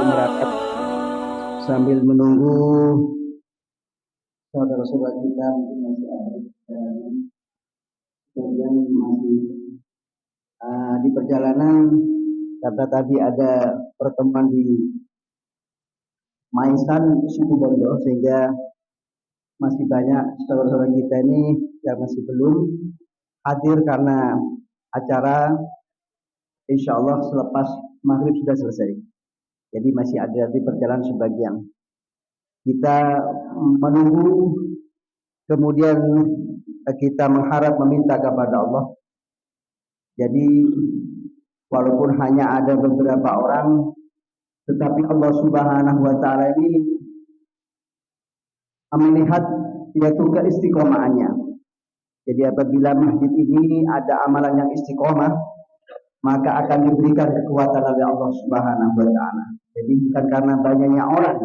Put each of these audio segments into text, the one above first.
merapat sambil menunggu saudara-saudara kita mungkin masih ada kemudian masih di perjalanan karena tadi ada pertemuan di Mainsan suku Bondo, sehingga masih banyak saudara-saudara kita ini yang masih belum hadir karena acara insya Allah selepas maghrib sudah selesai. Jadi masih ada di perjalanan sebagian. Kita menunggu, kemudian kita mengharap meminta kepada Allah. Jadi walaupun hanya ada beberapa orang, tetapi Allah Subhanahu wa Ta'ala ini melihat yaitu keistiqomahannya. Jadi apabila masjid ini ada amalan yang istiqomah, maka akan diberikan kekuatan oleh Allah Subhanahu wa Ta'ala. Jadi bukan karena banyaknya orang,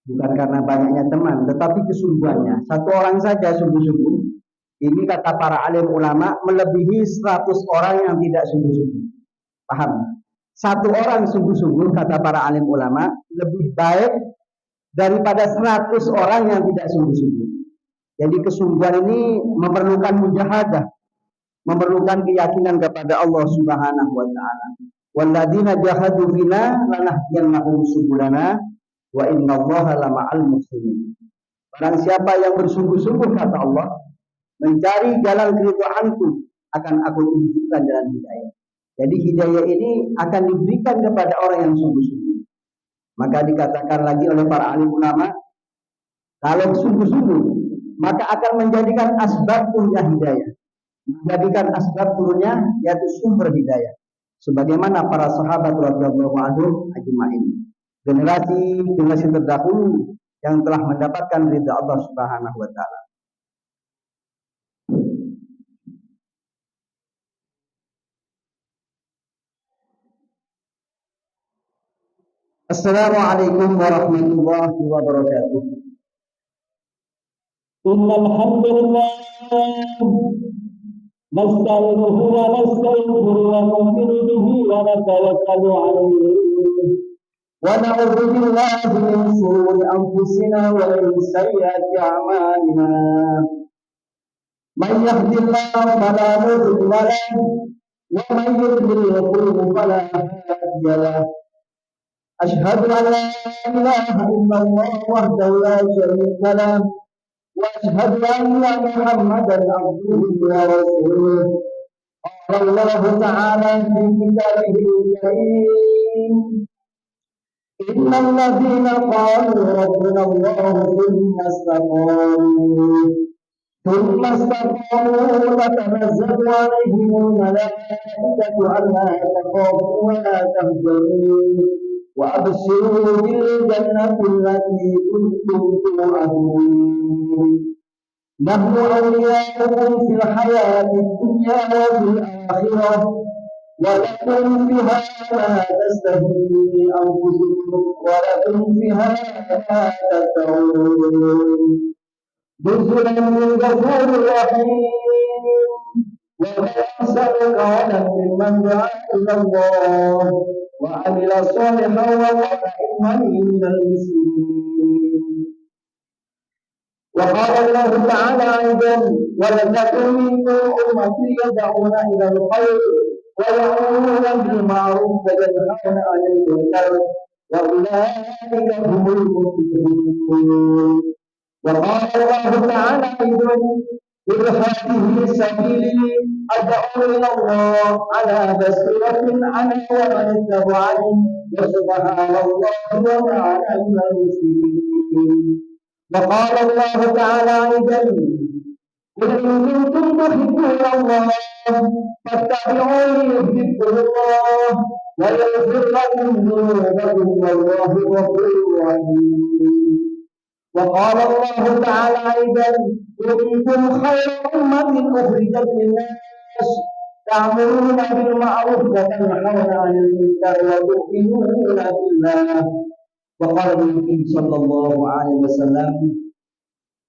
bukan karena banyaknya teman, tetapi kesungguhannya. Satu orang saja sungguh-sungguh, ini kata para alim ulama, melebihi 100 orang yang tidak sungguh-sungguh. Paham? Satu orang sungguh-sungguh, kata para alim ulama, lebih baik daripada 100 orang yang tidak sungguh-sungguh. Jadi kesungguhan ini memerlukan mujahadah, memerlukan keyakinan kepada Allah Subhanahu wa Ta'ala. Walladzina jahadu fina lanahdiyannahum subulana wa innallaha lama'al muhsinin. Barang siapa yang bersungguh-sungguh, kata Allah, mencari jalan keridhaanku, akan aku tunjukkan jalan hidayah. Jadi hidayah ini akan diberikan kepada orang yang sungguh-sungguh. Maka dikatakan lagi oleh para alim ulama, kalau sungguh-sungguh, maka akan menjadikan asbab turunnya hidayah, menjadikan asbab turunnya yaitu sumber hidayah. Sebagaimana para sahabat radhiyallahu anhum ajma'in, generasi terdahulu yang telah mendapatkan ridha Allah Subhanahu wa Ta'ala. Assalamualaikum warahmatullahi wabarakatuh. Innal hamdalillah nasta'inuhu wa nastaghfiruhu wa nu'minu bihi wa natawakkalu 'alaihi wa na'udzu billahi min shururi anfusina wa min sayyiati a'malina. Man yahdihillahu fala mudilla lahu wa man yudlil fala hadiya lahu. Asyhadu an la ilaha illallah wahdahu la syarika lahu wa asyhadu anna Muhammadan abduhu wa rasuluh. Qala Allah ta'ala fi kitabihil karim, innal ladzina qalu rabbuna Allah thumma istaqamu tatanazzalu 'alaihimul malaikatu alla takhafu wa la tahzanu wa abshiru bil jannati allati kuntum tu'adun. Nahnu awliya'ukum fil hayatid dunya wa fil akhirah wa lakum fiha ma tastahi anfusukum wa lakum fiha ma tad'un. Nuzulan min ghafurir rahim wa ahsanu qawlan mimman da'a ila Allah wa amila shalihan wa qala innani minal muslimin. Wa qala Allah ta'ala aidan wa lam takun minkum ummatun yad'una ila al-khair wa ya'muruna bil ma'ruf wa yanhauna 'anil munkar wa ulaika humul muflihun. Wa qala Allah ta'ala aidan قل هذه سبيلي أدعو إلى الله على بصيرة أنا ومن اتبعني وسبحان الله وما أنا من المشركين. وقال الله تعالى أيضا قل إن كنتم تحبون الله فاتبعوني يحببكم الله ويغفر لكم ذنوبكم والله غفور رحيم. وقال الله تعالى أيضا كنتم خير أمة أخرجت للناس تأمرون بالمعروف وتنهون عن المنكر وتؤمنون بالله. وقال النبي صلى الله عليه وسلم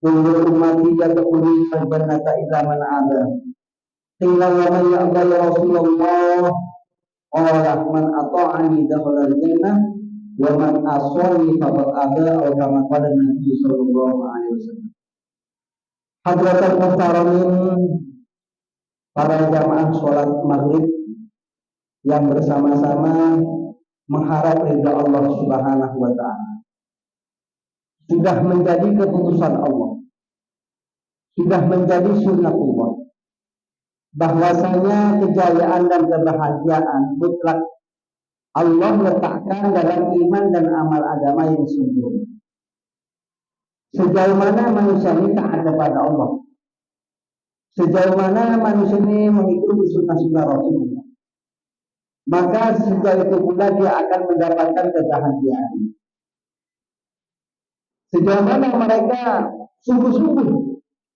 كل أمتي يدخلون الجنة إلا من أبى. قيل ومن يأبى يا رسول الله؟ قال من أطاعني دخل الجنة wa man asani faqad aba atau kama qala Nabi sallallahu alaihi wasallam. Hadratul muhtaramin, para jamaah sholat maghrib yang bersama-sama mengharap ridha Allah Subhanahu wa taala. Sudah menjadi keputusan Allah, sudah menjadi sunnatullah, bahwasanya kejayaan dan kebahagiaan mutlak Allah letakkan dalam iman dan amal agama yang sempurna. Sejauh mana manusia ini taat kepada Allah, sejauh mana manusia ini mengikuti sunnah-sunnah Rasulullah, maka sejauh itu pula dia akan mendapatkan kebahagiaan. Sejauh mana mereka sungguh-sungguh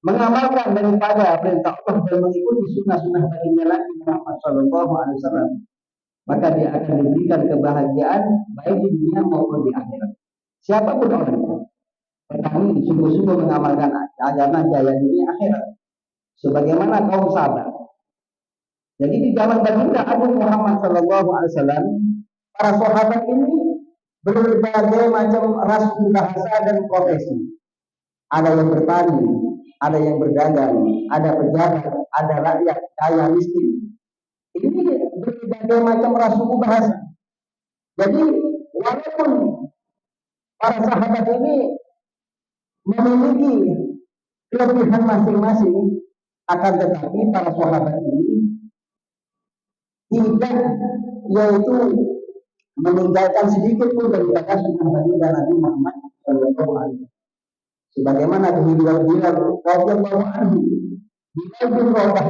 mengamalkan daripada perintah Allah dan mengikuti sunnah-sunnah baginda Nabi Muhammad sallallahu alaihi wasallam, maka dia akan diberikan kebahagiaan baik di dunia maupun di akhirat. Siapapun orangnya, petani sungguh-sungguh mengamalkan agama jaya dunia akhirat, sebagaimana kaum sahabat. Jadi di zaman baginda Agung Muhammad sallallahu alaihi wasallam, para sahabat ini berbagai macam ras bahasa dan profesi. Ada yang bertani, ada yang berdagang, ada pejabat, ada rakyat, kaya, miskin. Ini berbagai macam ras suku bahasa. Jadi walaupun para sahabat ini memiliki kelebihan masing-masing, akan tetapi para sahabat ini tidak, yaitu meninggalkan sedikit pun daripada sunnah baginda Nabi Muhammad sallallahu alaihi wasallam. Sebagaimana kehidupan Bilal radhiyallahu anhu, Bilal bin Rabah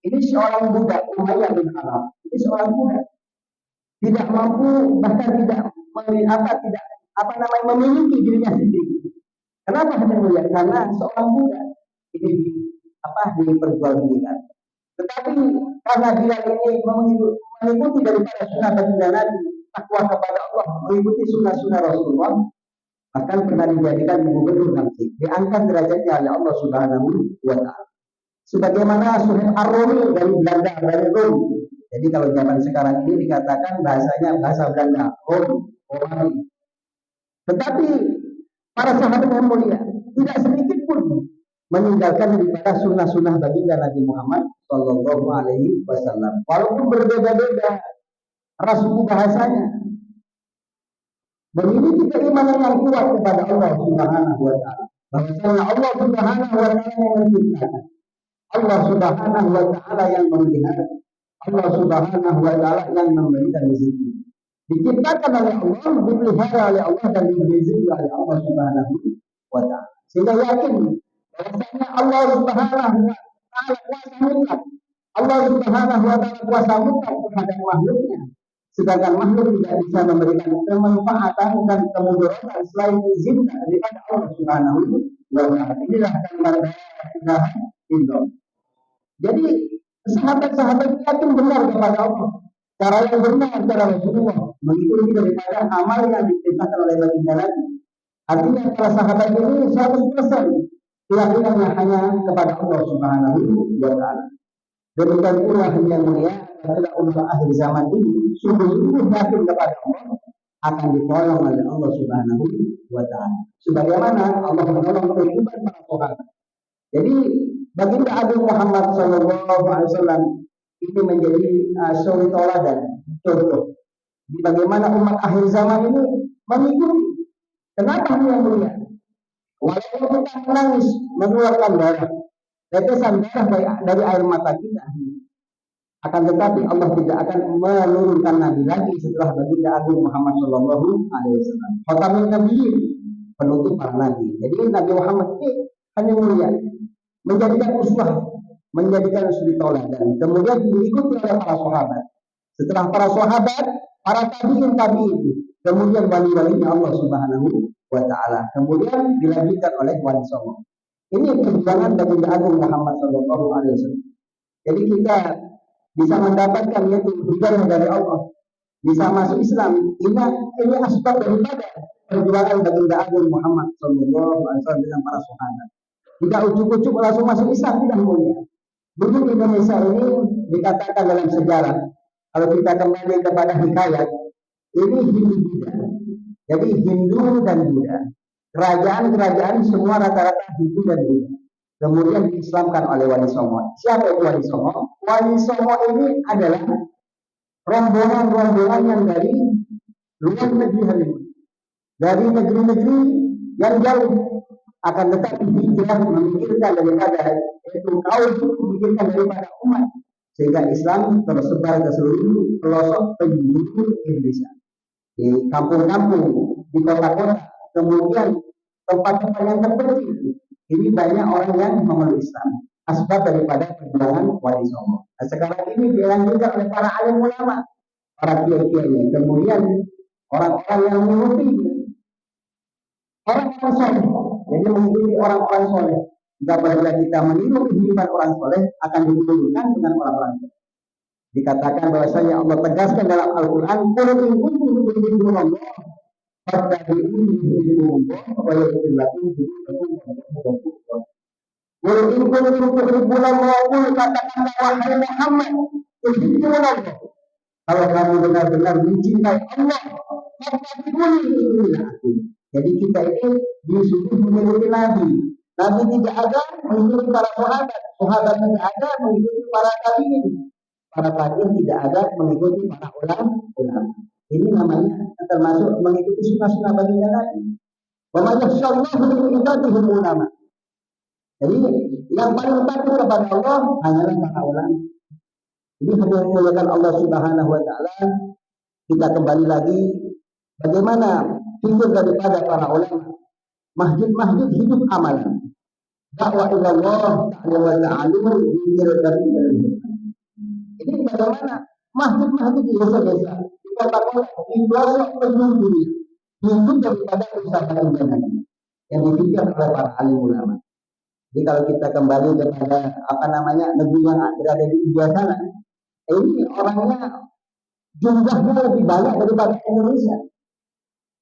ini seorang budak Umayyah bin Khalaf. Ini seorang budak tidak mampu, bahkan tidak memiliki dirinya sendiri. Kenapa hanya mulia? Karena seorang budak ini diperjualbelikan. Tetapi karena Bilal ini mengikuti daripada sunnah baginda Nabi, takwa kepada Allah, mengikuti sunnah-sunnah Rasulullah, akan pernah dijadikan gubernur nanti, diangkat derajatnya oleh Allah Subhanahu wa taala. Sebagaimana Suhaib Ar-Rumi dari Belanda, dari Rom. Jadi kalau zaman sekarang ini dikatakan bahasanya bahasa Belanda, Romawi. Tetapi para sahabat yang mulia tidak sedikit pun meninggalkan daripada sunnah-sunnah baginda Nabi Muhammad sallallahu alaihi wasallam. Walaupun berbeda-beda ras suku bahasanya, memiliki keimanan yang kuat kepada Allah Subhanahu wa taala. Bahwasanya Allah Subhanahu wa taala yang menciptakan, Allah Subhanahu wa taala yang memelihara, Allah Subhanahu wa taala yang memberikan rezeki. Diciptakan oleh Allah, dipelihara oleh Allah, dan diberi rezeki oleh Allah Subhanahu wa taala. Sehingga yakin bahwasanya Allah Subhanahu wa taala kuasa mutlak. Allah Subhanahu wa taala kuasa mutlak terhadap makhluknya. Sedangkan makhluk tidak bisa memberikan kemanfaatan dan kemudaratan selain izin daripada Allah Subhanahu wa taala. Inilah kalimat la ilaha illallah. Jadi sahabat-sahabat yakin benar kepada Allah. Cara yang benar cara Rasulullah, mengikuti daripada amal yang diperintahkan oleh baginda Nabi. Artinya para sahabat ini 100% keyakinannya hanya kepada Allah Subhanahu wa taala. Demikian pula yang mulia adalah umat akhir zaman ini sungguh-sungguh yakin kepada Allah akan ditolong oleh Allah Subhanahu wa taala. Sebagaimana Allah menolong kehidupan para sahabat. Jadi baginda Agung Muhammad sallallahu alaihi wasallam ini menjadi suri tauladan, contoh di bagaimana umat akhir zaman ini mengikuti. Kenapa yang mulia? Walaupun kita menangis, mengeluarkan darah, tetesan darah dari air mata kita, akan tetapi Allah tidak akan menurunkan Nabi lagi setelah baginda Agung Muhammad sallallahu alaihi wasallam. Khatamun Nabiyyin, penutup para nabi. Jadi Nabi Muhammad ini hanya mulia, menjadikan uswah, menjadikan suri tauladan, kemudian diikuti oleh para sahabat. Setelah para sahabat, para tabi'in, kemudian wali-walinya Allah Subhanahu wa taala, kemudian dilanjutkan oleh wali songo. Ini perjuangan baginda Agung Muhammad sallallahu alaihi wasallam. Jadi kita bisa mendapatkan yaitu hidayah dari Allah, bisa masuk Islam. Ini asbab daripada perjuangan baginda Agung Muhammad sallallahu alaihi wasallam dengan para sahabat. Tidak ujuk-ujuk langsung masuk Islam, tidak mulia. Dulu Indonesia ini dikatakan dalam sejarah, kalau kita kembali kepada hikayat, Ini Hindu-Buddha. Jadi Hindu dan Buddha. Kerajaan-kerajaan semua rata-rata Hindu dan Buddha. Kemudian diislamkan oleh Wali Songo. Siapa itu Wali Songo? Wali Songo ini adalah rombongan-rombongan yang dari luar negeri Hollywood. Dari negeri-negeri yang jauh, akan tetapi hijrah memikirkan daripada itu kaum memikirkan daripada umat, sehingga Islam tersebar ke seluruh pelosok penjuru Indonesia, di kampung-kampung, di kota-kota, kemudian tempat-tempat yang terpencil. Ini banyak orang yang memeluk Islam, asbab daripada perjuangan Wali Songo. Nah, sekarang ini dilanjutkan oleh para alim ulama, para kiai-kiai, kemudian orang-orang yang mengikuti orang-orang soleh. Jadi mengikuti orang-orang soleh. Jika apabila kita meniru kehidupan orang soleh, akan dihubungkan dengan orang-orang soleh. Dikatakan bahwasanya Allah tegaskan dalam Al-Quran, "Qul in kuntum tuhibbuna Allah fattabi'uni yuhibbukumullah wa yaghfir lakum dzunubakum." Qul in kuntum tuhibbuna Allah, katakanlah wahai Muhammad, tuhibbuna Allah. Kalau kamu benar-benar mencintai Allah, fattabi'uni itulah aku. Jadi kita ini disuruh mengikuti Nabi. Nabi tidak ada mengikuti para sahabat. Sahabat tidak ada mengikuti para tabi'in. Para tabi'in tidak ada mengikuti para ulama. Ini namanya termasuk mengikuti sunnah-sunnah baginda Nabi. Wa man yakhshallahu min ibadihil ulama. Jadi yang paling takut kepada Allah hanyalah para ulama. Jadi memuliakan Allah Subhanahu wa taala, kita kembali lagi bagaimana fikir daripada para ulama. Masjid-masjid hidup amalan. Dakwah ila Allah ta'ala fikir dari ini bagaimana masjid-masjid di desa-desa, di kota-kota, di pelosok penjuru dunia hidup daripada usaha ibadah yang dipikir oleh para alim ulama. Jadi kalau kita kembali kepada negeri yang berada di India sana, ini orangnya jumlahnya lebih banyak daripada Indonesia.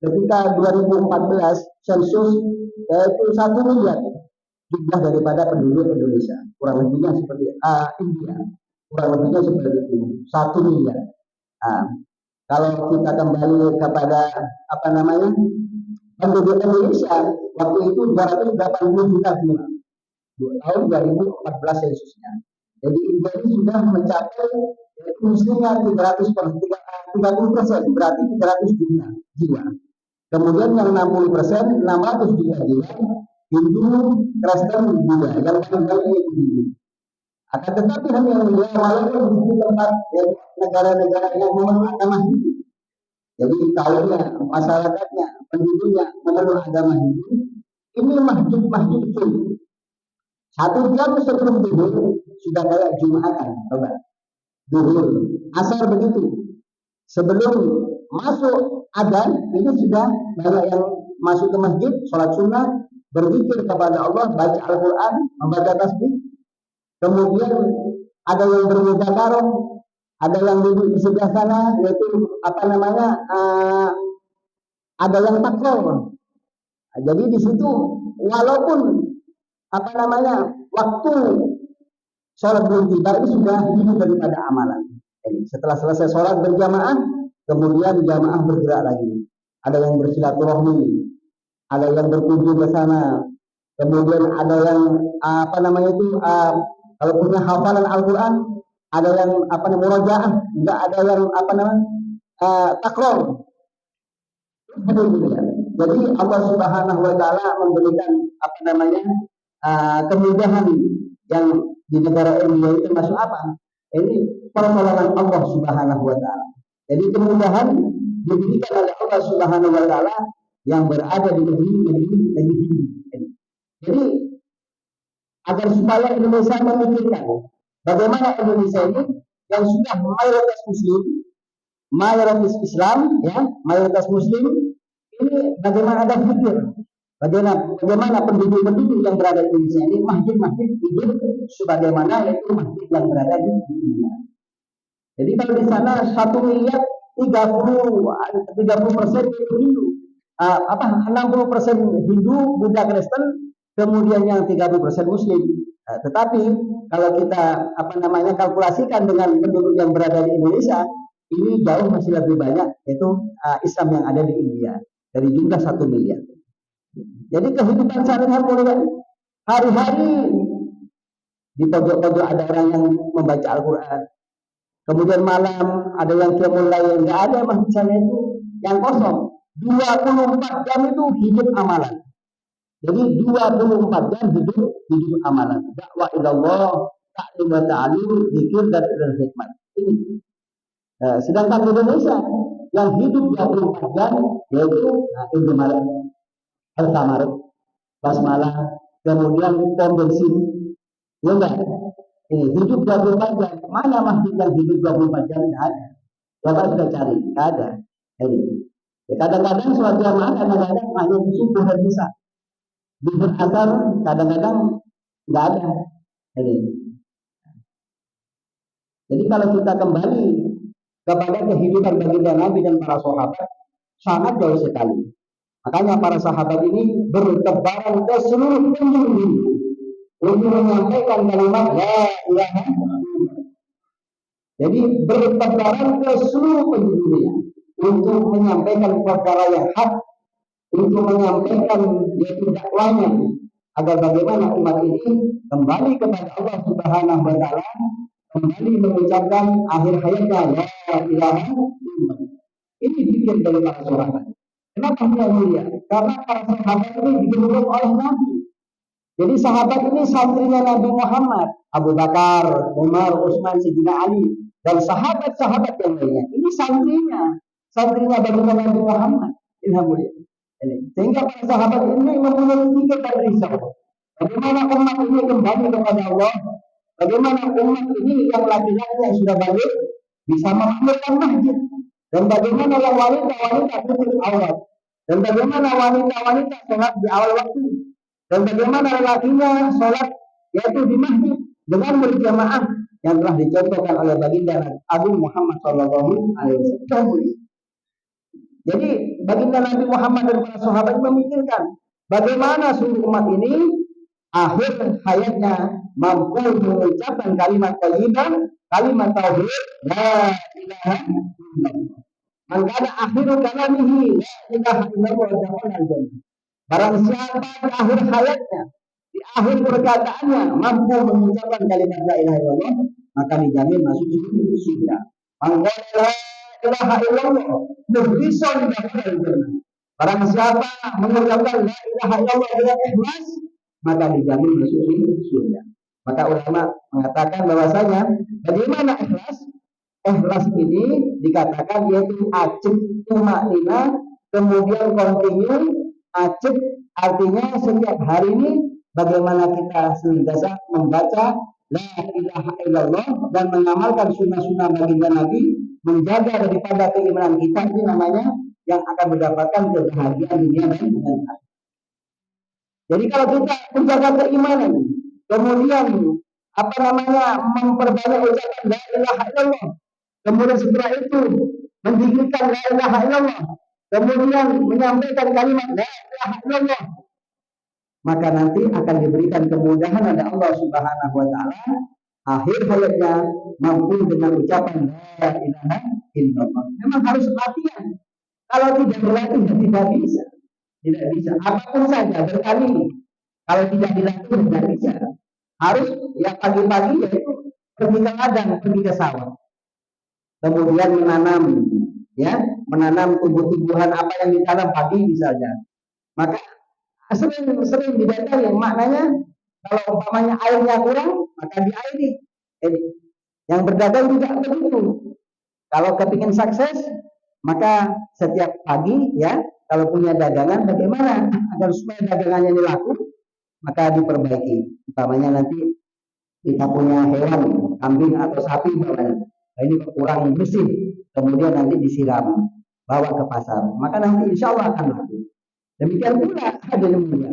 Ketika 2014 sensus yaitu 1 miliar jumlah daripada penduduk Indonesia, kurang lebihnya seperti India, kurang lebihnya seperti itu 1 miliar. Kalau kita kembali kepada penduduk Indonesia waktu itu 280 juta jiwa tahun 2014 sensusnya. Jadi India ini sudah mencapai muslimnya 30%, berarti 300 juta jiwa. Kemudian yang 60%, 600 juta jiwa Hindu, Kristen, Buddha. Yang paling banyak itu Hindu. Akan tetapi yang walaupun di tempat negara-negara yang memeluk agama Hindu, jadi kaumnya, masyarakatnya, penduduknya memeluk agama Hindu, ini masjid-masjid kecil. 1 jam sebelum zuhur sudah kayak Jumatan, coba. Zuhur, asar begitu. Sebelum masuk adzan ini sudah banyak yang masuk ke masjid, sholat sunnah, berzikir kepada Allah, baca Al-Quran, membaca tasbih. Kemudian ada yang bermudzakarah, ada yang duduk di sebelah sana, yaitu ada yang takror. Jadi di situ walaupun waktu sholat belum tiba, ini sudah hidup daripada amalan. Jadi setelah selesai sholat berjamaah, kemudian jamaah bergerak lagi. Ada yang bersilaturahmi, ada yang berkunjung ke sana, kemudian ada yang kalau punya hafalan Al-Quran, ada yang murojaah, juga ada yang takror. Jadi Allah Subhanahu wa taala memberikan kemudahan yang di negara India itu masuk apa? Ini pertolongan Allah Subhanahu wa taala. Jadi kemudahan diberikan oleh Allah Subhanahu wa taala yang berada di negeri ini. Jadi agar supaya Indonesia memikirkan bagaimana Indonesia ini yang sudah mayoritas Muslim, mayoritas Islam, mayoritas Muslim, ini bagaimana ada pikir, bagaimana penduduk-penduduk yang berada di Indonesia ini masjid-masjid hidup sebagaimana yaitu masjid yang berada di dunia. Jadi kalau di sana 1 miliar 30% itu Hindu, 60% Hindu, Buddha, Kristen, kemudian yang 30% Muslim. Tetapi kalau kita kalkulasikan dengan penduduk yang berada di Indonesia, Ini jauh masih lebih banyak, yaitu Islam yang ada di India dari jumlah 1 miliar. Jadi kehidupan sehari-hari, hari-hari di pojok-pojok ada orang yang membaca Al-Quran. Kemudian malam ada yang qiyamul lail, nggak ada misalnya itu yang kosong. 24 jam itu hidup amalan. Jadi 24 jam hidup amalan. Dakwah ilallah, ta'lim wa ta'alim, zikir dan ilmu hikmat. Ini. Sedangkan di Indonesia yang hidup 24 jam yaitu Indomaret, Alfamaret, Basmalah, kemudian pom bensin. Ya enggak? Ini hidup 24 jam. Mana masjid yang hidup 24 jam? Tidak ada. Coba sudah cari, tidak ada. Ini. Ya, kadang-kadang sholat jamaah, kadang-kadang hanya di subuh dan bisa. Di asar kadang-kadang nggak ada. Jadi kalau kita kembali kepada kehidupan baginda Nabi dan para sahabat, sangat jauh sekali. Makanya para sahabat ini bertebaran ke seluruh penjuru untuk menyampaikan kalimat la ilaha illallah. Jadi bertebaran ke seluruh penjuru untuk menyampaikan perkara yang hak, untuk menyampaikan yaitu dakwahnya agar bagaimana umat ini kembali kepada Allah Subhanahu wa taala, kembali mengucapkan akhir hayatnya la ilaha illallah. Ini zikir dari para sahabat. Kenapa mulia? Karena para sahabat ini dibentuk oleh Nabi. Jadi sahabat ini santrinya Nabi Muhammad, Abu Bakar, Umar, Utsman, Sayyidina Ali, dan sahabat-sahabat yang lainnya. Ini santrinya baginda Nabi Muhammad. Alhamdulillah. Sehingga para sahabat ini mempunyai zikir dan risau. Bagaimana umat ini kembali kepada Allah? Bagaimana umat ini yang laki-laki yang sudah balik bisa memakmurkan masjid? Dan bagaimana yang wanita tutup aurat? Dan bagaimana wanita sholat di awal waktu? Dan bagaimana lelakinya sholat yaitu di masjid dengan berjamaah yang telah dicontohkan oleh baginda Agung Muhammad Sallallahu Alaihi Wasallam. Jadi baginda Nabi Muhammad dan para sahabat memikirkan bagaimana seluruh umat ini akhir hayatnya mampu mengucapkan kalimat thayyibah, kalimat tauhid, la ilaha illallah. Maka ada akhiru kalamihi la ilaha illallah. Barang siapa di akhir hayatnya, di akhir perkataannya mampu mengucapkan kalimat la ilaha illallah, maka dijamin masuk surga. Maka la ilaha illallah mukhlishan lahu. Barang siapa mengucapkan la ilaha illallah dengan ikhlas, maka dijamin masuk surga. Maka ulama mengatakan bahwasanya bagaimana ikhlas? Ikhlas ini dikatakan yaitu acip tumaknina, kemudian continue, acip artinya setiap hari ini bagaimana kita senantiasa membaca la ilaha illallah dan mengamalkan sunnah-sunnah baginda Nabi, menjaga daripada keimanan kita, ini namanya yang akan mendapatkan kebahagiaan dunia dan akhirat. Jadi kalau kita menjaga keimanan, kemudian memperbanyak ucapan la ilaha illallah, kemudian setelah itu mendikirkan la ilaha illallah, kemudian menyampaikan kalimat la ilaha illallah, maka nanti akan diberikan kemudahan oleh Allah Subhanahu wa taala akhir hayatnya mampu dengan ucapan la ilaha illallah. Memang harus latihan. Kalau tidak berlatih tidak bisa. Tidak bisa. Apapun saja berkali. Kalau tidak dilatih tidak bisa. Harus ya pagi-pagi yaitu pergi ke ladang, pergi ke sawah. Kemudian menanam tumbuh-tumbuhan apa yang ditanam pagi misalnya. Maka sering didatangi maknanya kalau umpamanya airnya kurang maka diairi. Yang berdagang juga begitu. Kalau kepingin sukses maka setiap pagi ya kalau punya dagangan bagaimana agar supaya dagangannya ini laku, maka diperbaiki. Umpamanya nanti kita punya hewan kambing atau sapi umpamanya, ini kurang bersih, kemudian nanti disiram, bawa ke pasar, maka nanti insya Allah akan laku. Demikian pula hadirin mulia.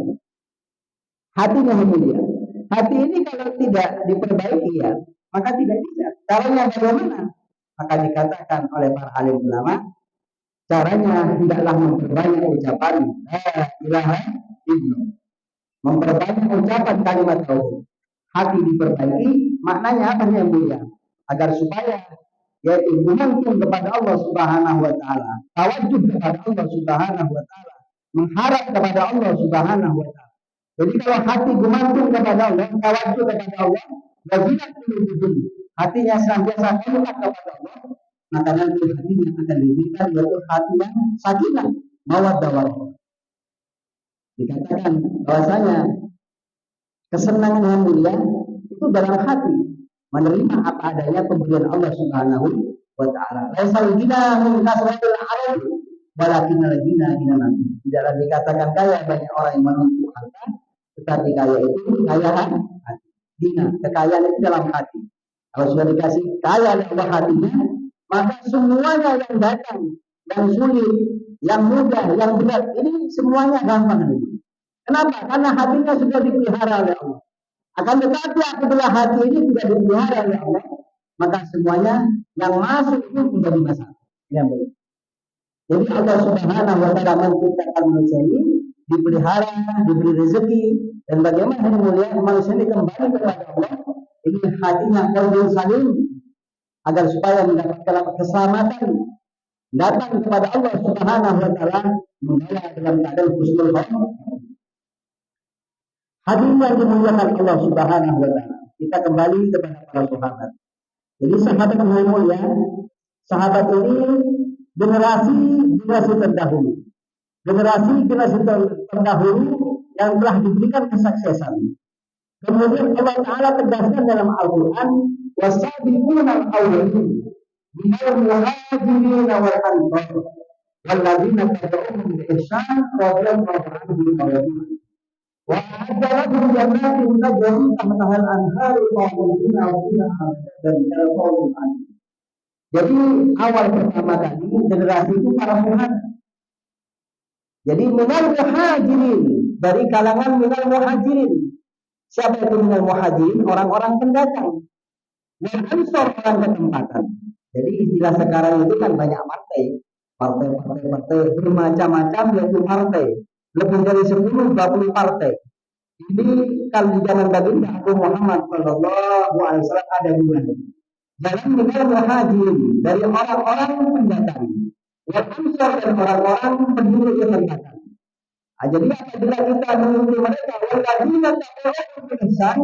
Hatinya mulia. Hati ini kalau tidak diperbaiki ya, maka tidak bisa. Caranya bagaimana? Maka dikatakan oleh para alim ulama, caranya hendaklah memperbanyak ucapan la ilaha illallah. Memperbanyak ucapan kalimat tauhid. Hati diperbaiki, maknanya apa yang mulia? Agar supaya yaitu bergantung kepada Allah Subhanahu wa taala, tawajuh kepada Allah Subhanahu wa taala, mengharap kepada Allah Subhanahu wa taala. Jadi kalau hati bergantung kepada Allah, tawajuh kepada Allah, wajilat qulubuhum, hatinya senantiasa ingat kepada Allah, maka nanti hatinya akan diberikan yaitu hati yang sakinah, mawaddah warahmah. Dikatakan bahwasanya kesenangan yang mulia itu dalam hati, menerima apa adanya pemberian Allah Subhanahu wa taala. Laisal ghina min kasratil arad, walakinnal ghina ghina. Tidaklah dikatakan kaya banyak orang yang menuntut harta, tetapi kaya itu kekayaan hati. Ghina, kekayaan itu dalam hati. Kalau sudah dikasih kaya oleh Allah hatinya, maka semuanya yang datang, yang sulit, yang mudah, yang berat, ini semuanya gampang. Kenapa? Karena hatinya sudah dipelihara oleh Allah. Akan tetapi apabila hati ini tidak dipelihara oleh Allah, maka semuanya yang masuk itu menjadi masalah. Jadi Allah Subhanahu wa taala menciptakan manusia ini dipelihara, diberi rezeki, dan bagaimana mulia manusia ini kembali kepada Allah. Ini hatinya qalbun salim, agar supaya mendapatkan keselamatan datang kepada Allah Subhanahu wa taala membawa dalam keadaan husnul khotimah. Hadirin yang dimuliakan Allah Subhanahu wa taala. Kita kembali kepada para sahabat. Jadi sahabat yang mulia, sahabat ini generasi terdahulu. Generasi terdahulu yang telah diberikan kesuksesan. Kemudian Allah Ta'ala tegaskan dalam Al-Quran, wasabiquna al-awwalun minal muhajirin wal ansar walladzina tabi'uhum bi ihsan radhiyallahu anhum wa radhiyallahu wa a'adda lahum jannatin tajri tahtaha al-anharu khalidina fiha dan al-qawlul azim. Jadi awal pertama kali generasi itu para sahabat. Jadi minal muhajirin, dari kalangan minal muhajirin. Siapa itu minal muhajirin? Orang-orang pendatang. Dan ansor, orang ketempatan. Jadi istilah sekarang itu kan banyak partai bermacam-macam, yaitu partai. Lebih dari 10-20 partai. Ini kalau di zaman baginda Abu Muhammad Sallallahu Alaihi Wasallam ada dua. Jalan minal muhajirin, dari orang-orang pendatang. Dan ansor, dan orang-orang penduduk ketempatan. Jadi apabila kita mengikuti mereka, walladzina tabi'uhum bi ihsan,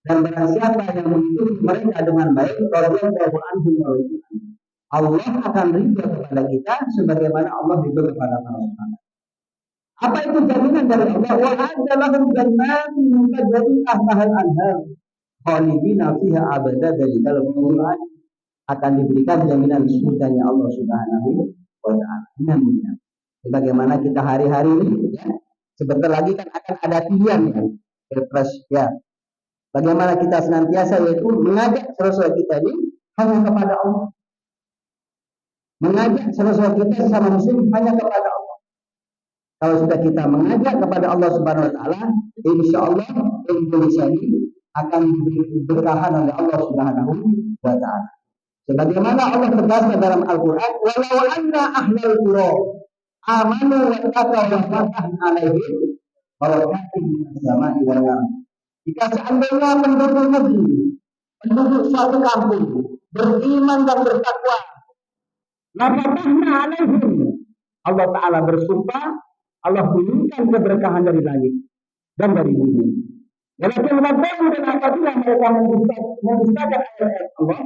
dan barang siapa yang mengikuti mereka dengan baik, radhiyallahu anhum wa radhiyallahu, Allah akan ridha kepada kita sebagaimana Allah ridha kepada para sahabat. Apa itu jaminan dari Allah? Wa a'adda lahum jannatin tajri tahtaha al-anhar khalidina fiha abada, dari dalam Al-Qur'an akan diberikan jaminan surganya Allah Subhanahu wa taala. Bagaimana kita hari-hari ini, ya, sebentar lagi kan akan ada pilihan ya, pilpres ya. Bagaimana kita senantiasa yaitu mengajak saudara kita ini hanya kepada Allah, mengajak saudara kita sesama muslim hanya kepada Allah. Kalau sudah kita mengajak kepada Allah Subhanahu Wa Taala, insya Allah Indonesia ini akan diberkahan oleh Allah Subhanahu Wa Taala. Sebagaimana Allah tegaskan dalam Al-Quran, walau anna ahlal qura amanu wa taqaw wa fatahna alaihim barakatin minas sama'i wal ardh. Jika seandainya penduduk negeri, penduduk suatu kampung beriman dan bertakwa, la fatahna alaihim, Allah Ta'ala bersumpah, Allah turunkan keberkahan dari langit dan dari bumi. Walaupun wabah dan apabila mereka mendustakan ayat-ayat Allah,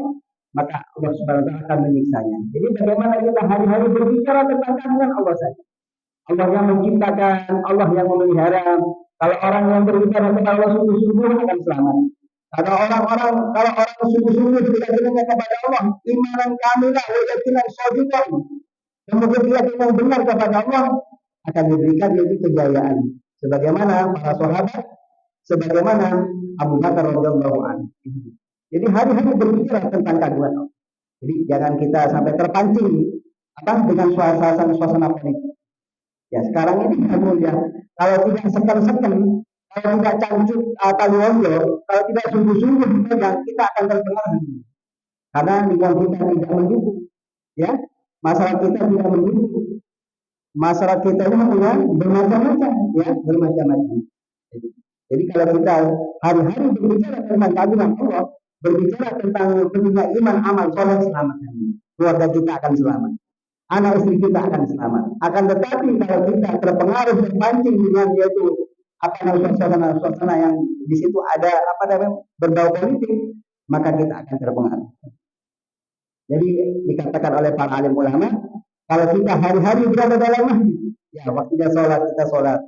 maka Allah Subhanahu wa taala akan menyiksanya. Jadi bagaimana kita hari-hari berbicara tentang kehadiran Allah saja. Allah yang menciptakan, Allah yang memelihara. Kalau orang yang berbicara kepada Allah sungguh-sungguh akan selamat. Kalau orang sungguh-sungguh berbicara kepada Allah, imanan kamilah wa yaqinan shadiqan, kemudian dia memang benar kepada Allah, akan diberikan yaitu kejayaan. Sebagaimana para sahabat, sebagaimana Abu Bakar radhiyallahu anhu. Jadi hari-hari berbicara tentang keagungan Allah. Jadi jangan kita sampai terpancing dengan suasana panik. Ya sekarang ini ya, kalau tidak sekan-sekan, kalau tidak cangcut atau loyo, kalau tidak sungguh-sungguh kita akan terpengaruh. Karena lingkungan kita tidak mendukung. Ya, masyarakat kita tidak mendukung. Masyarakat kita ini bermacam-macam, ya bermacam-macam. Jadi kalau kita hari-hari berbicara tentang keagungan Allah, berbicara tentang pentingnya iman, amal, soleh, selamat. Keluarga kita akan selamat. Anak istri kita akan selamat. Akan tetapi kalau kita terpengaruh terpancing dengan yaitu apa namanya suasana yang di situ ada apa namanya berbau politik, maka kita akan terpengaruh. Jadi dikatakan oleh para alim ulama, kalau kita hari-hari berada dalam masjid, ya waktunya kita sholat,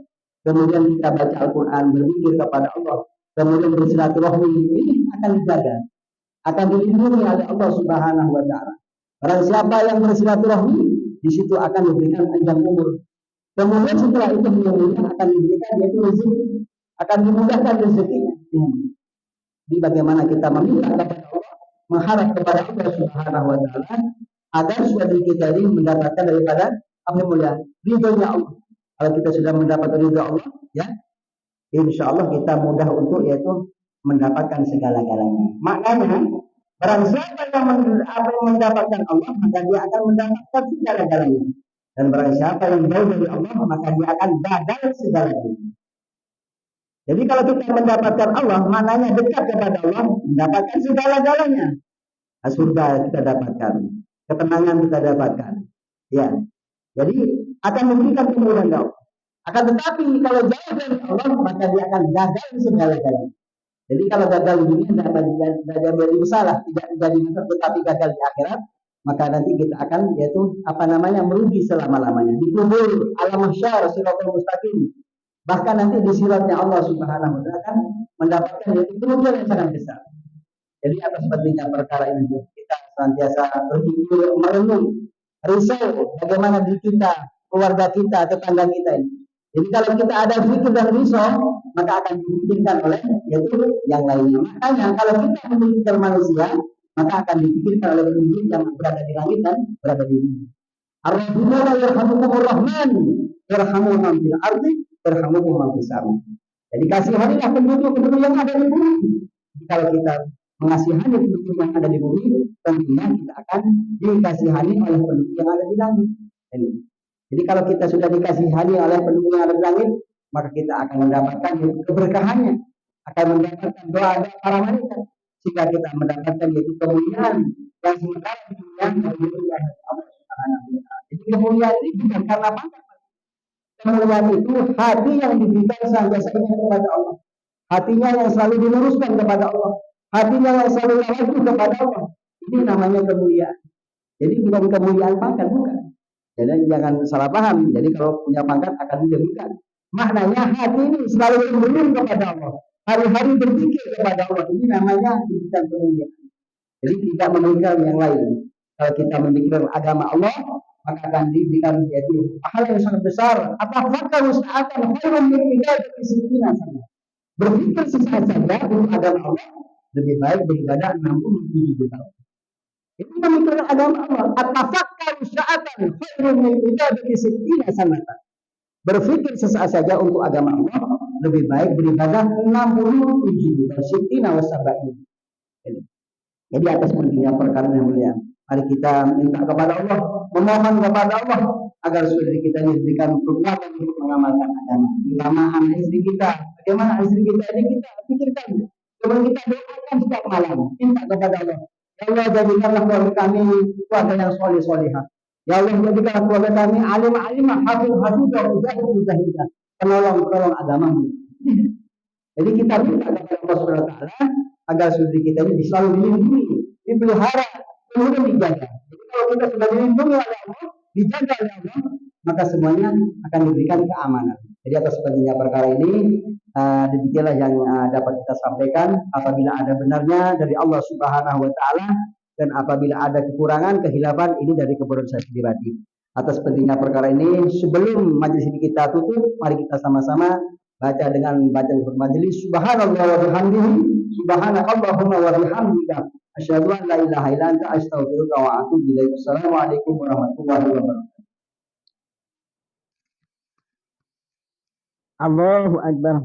kemudian kita baca Al-Quran, berzikir kepada Allah, kemudian bersilaturahmi, ini akan dijaga, akan dilindungi oleh Allah Subhanahu wa Ta'ala. Barang siapa yang bersilaturahmi, di situ akan diberikan panjang umur. Kemudian setelah itu akan diberikan yaitu rezeki, akan dimudahkan rezekinya. Jadi bagaimana kita meminta kepada Allah, mengharap kepada Allah Subhanahu wa Ta'ala agar suami kita ini mendapatkan daripada apa mulia ridhonya Allah. Kalau kita sudah mendapat ridho Allah, ya, insya Allah kita mudah untuk yaitu mendapatkan segala-galanya. Maknanya barang siapa yang mendapatkan Allah, maka dia akan mendapatkan segala-galanya. Dan barang siapa yang jauh dari Allah, maka dia akan gagal segalanya. Jadi kalau kita mendapatkan Allah, maknanya dekat kepada Allah, mendapatkan segala-galanya. Surga kita dapatkan, ketenangan kita dapatkan. Ya, jadi akan memberikan kemudahan Allah. Akan tetapi kalau jauh dari Allah, maka dia akan gagal segala-galanya. Jadi kalau gagal di dunia tidak jadi masalah, tidak jadi masalah, tetapi gagal di akhirat, maka nanti kita akan yaitu apa namanya merugi selama-lamanya. Di kubur, alam mahsyar, siratul mustaqim. Bahkan nanti di siratnya Allah Subhanahu wa Ta'ala akan mendapatkan yaitu kerugian yang sangat besar. Jadi atas pentingnya perkara ini kita senantiasa berpikir, merenung, risau bagaimana diri kita, keluarga kita, tetangga kita ini. Jadi kalau kita ada pikir dan risau, maka akan dipikirkan oleh yaitu yang lainnya. Makanya kalau kita memikirkan manusia, maka akan dipikirkan oleh penduduk yang berada di langit dan berada di bumi. Ar-Rahmanu yarhamukumur Rahman, yarhamu man fil ardi, yarhamukum man fis sama. Jadi kasihanilah penduduk yang ada di bumi. Kalau kita mengasihani penduduk yang ada di bumi, tentunya kita akan dikasihani oleh penduduk yang ada di langit. Jadi kalau kita sudah dikasihani oleh penduduk yang ada di langit, maka kita akan mendapatkan keberkahannya, akan mendapatkan doa para malaikat, sehingga kita mendapatkan yaitu kemuliaan yang sementara di dunia kemuliaan Allah Subhanahu wa Ta'ala. Jadi kemuliaan ini bukan karena pangkat. Kemuliaan itu hati yang diberikan senantiasa kepada Allah, hatinya yang selalu diluruskan kepada Allah, hatinya yang selalu laju kepada Allah. Ini namanya kemuliaan. Jadi bukan kemuliaan pangkat, bukan. Jadi jangan salah paham. Jadi kalau punya pangkat akan dijadikan. Maknanya hati ini selalu berlindung kepada Allah, hari-hari berpikir kepada Allah. Ini namanya diberikan kemuliaan. Jadi tidak memikirkan yang lain. Kalau kita memikirkan agama Allah, maka akan diberikan yaitu pahala yang sangat besar. Apakah usahakan khairun min ibadati sittina sana. Berpikir sesaat saja untuk agama Allah lebih baik beribadah 67 tahun. Itu memikirkan agama Allah. Apakah usahakan khairun min ibadati sittina sana. Berpikir sesaat saja untuk agama Allah lebih baik beribadah 67 tahun. Sittina wasabain. Jadi atas pentingnya perkara yang mulia, mari kita minta kepada Allah, memohon kepada Allah agar saudari kita diberikan kekuatan untuk mengamalkan agama. Terutama anak istri kita, bagaimana istri kita ini kita pikirkan, kemudian kita doakan setiap malam, minta kepada Allah. Ya Allah, jadikanlah keluarga kami keluarga yang soleh-solehah. Ya Allah, jadikanlah keluarga kami alim-alimah, hafiz-hafizah, mujahid-mujahidah, penolong agamamu. Jadi kita minta kepada Allah Subhanahu wa Ta'ala agar saudari kita ini selalu dilindungi, dipelihara, kemudian dijaga. Jadi kalau kita sudah dilindungi oleh Allah, dijaga oleh Allah, maka semuanya akan diberikan keamanan. Jadi atas pentingnya perkara ini, demikianlah yang dapat kita sampaikan. Apabila ada benarnya dari Allah Subhanahu wa Ta'ala, dan apabila ada kekurangan, kehilafan, ini dari kebenaran saya pribadi. Atas pentingnya perkara ini, sebelum majelis ini kita tutup, mari kita sama-sama baca dengan bacaan majelis. Subhanallah wa bihamdihi, subhanakallahumma wa bihamdika, asyhadu an la ilaha illa anta, astaghfiruka wa atubu ilaik. Assalamualaikum warahmatullahi wabarakatuh. Allahu akbar.